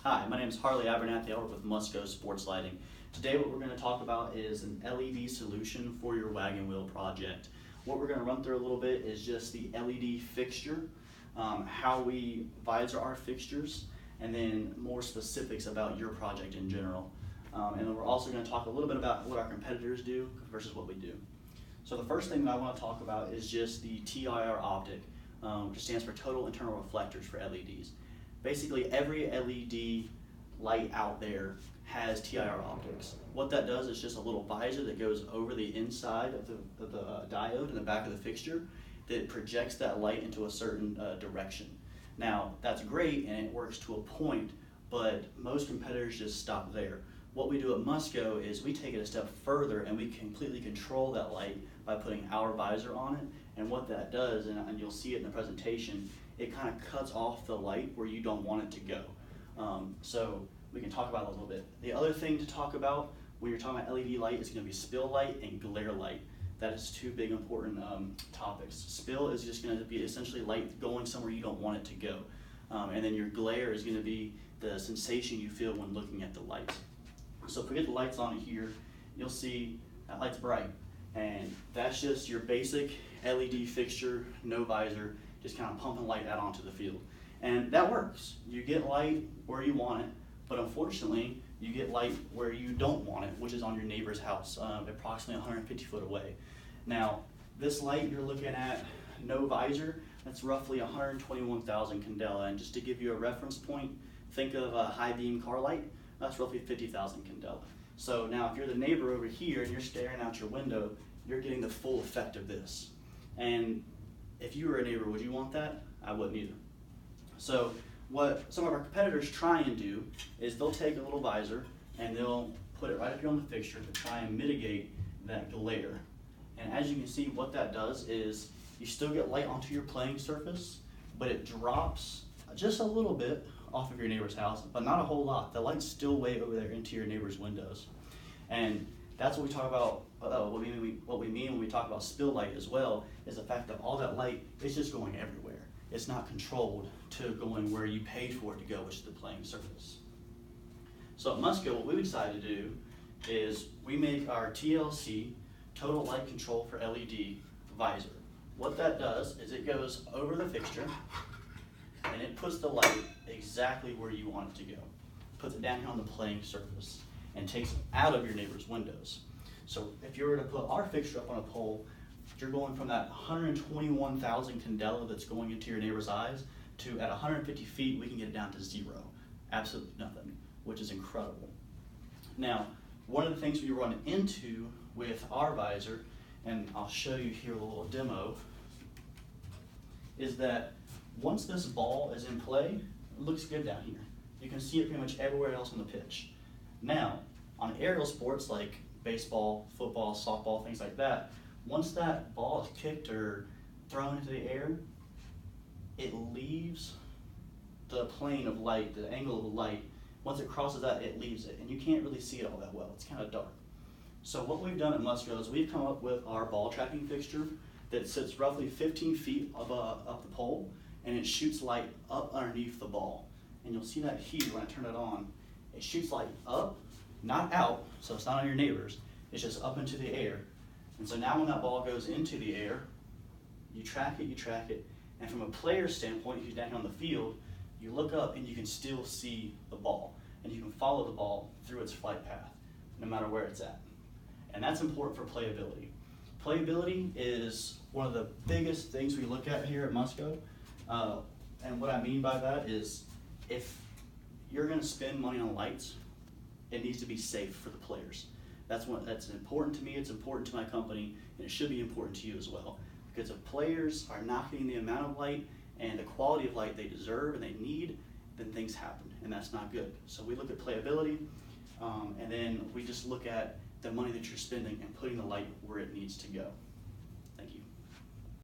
Hi, my name is Harley Abernathy. I work with Musco Sports Lighting. Today what we're going to talk about is an LED solution for your wagon wheel project. What we're going to run through a little bit is just the LED fixture, how we visor our fixtures, and then more specifics about your project in general. And then we're also going to talk a little bit about what our competitors do versus what we do. So the first thing that I want to talk about is just the TIR optic, which stands for Total Internal Reflectors for LEDs. Basically, every LED light out there has TIR optics. What that does is just a little visor that goes over the inside of the diode in the back of the fixture that projects that light into a certain direction. Now, that's great and it works to a point, but most competitors just stop there. What we do at Musco is we take it a step further and we completely control that light by putting our visor on it. And what that does, and you'll see it in the presentation, it kind of cuts off the light where you don't want it to go. So we can talk about it a little bit. The other thing to talk about when you're talking about LED light is going to be spill light and glare light. That is two big important topics. Spill is just going to be essentially light going somewhere you don't want it to go. And then your glare is going to be the sensation you feel when looking at the lights. So if we get the lights on here, you'll see that light's bright. And that's just your basic LED fixture, no visor, just kind of pumping light out onto the field. And that works. You get light where you want it, but unfortunately, you get light where you don't want it, which is on your neighbor's house, approximately 150 foot away. Now, this light you're looking at, no visor, that's roughly 121,000 candela. And just to give you a reference point, think of a high beam car light, that's roughly 50,000 candela. So now if you're the neighbor over here and you're staring out your window, you're getting the full effect of this. And if you were a neighbor, would you want that? I wouldn't either. So what some of our competitors try and do is they'll take a little visor and they'll put it right up here on the fixture to try and mitigate that glare. And as you can see, what that does is you still get light onto your playing surface, but it drops just a little bit off of your neighbor's house, but not a whole lot. The light's still way over there into your neighbor's windows. And that's what we talk about, what we mean when we talk about spill light as well, is the fact that all that light is just going everywhere. It's not controlled to going where you paid for it to go, which is the playing surface. So at Musco, what we decided to do is we make our TLC, Total Light Control for LED visor. What that does is it goes over the fixture and it puts the light exactly where you want it to go. Puts it down here on the playing surface and takes it out of your neighbor's windows. So if you were to put our fixture up on a pole, you're going from that 121,000 candela that's going into your neighbor's eyes to at 150 feet, we can get it down to zero. Absolutely nothing, which is incredible. Now, one of the things we run into with our visor, and I'll show you here a little demo, is that once this ball is in play, it looks good down here. You can see it pretty much everywhere else on the pitch. Now, on aerial sports like baseball, football, softball, things like that, once that ball is kicked or thrown into the air, it leaves the plane of light, the angle of the light. Once it crosses that, it leaves it, and you can't really see it all that well. It's kind of dark. So what we've done at Musco is we've come up with our ball tracking fixture that sits roughly 15 feet up the pole, and it shoots light up underneath the ball. And you'll see that here when I turn it on. It shoots light up, not out, so it's not on your neighbors. It's just up into the air. And so now when that ball goes into the air, you track it, and from a player's standpoint, if you're down here on the field, you look up and you can still see the ball, and you can follow the ball through its flight path, no matter where it's at. And that's important for playability. Playability is one of the biggest things we look at here at Musco, and what I mean by that is if you're going to spend money on lights, it needs to be safe for the players. That's important to me, it's important to my company, and it should be important to you as well. Because if players are not getting the amount of light and the quality of light they deserve and they need, then things happen, and that's not good. So we look at playability, and then we just look at the money that you're spending and putting the light where it needs to go.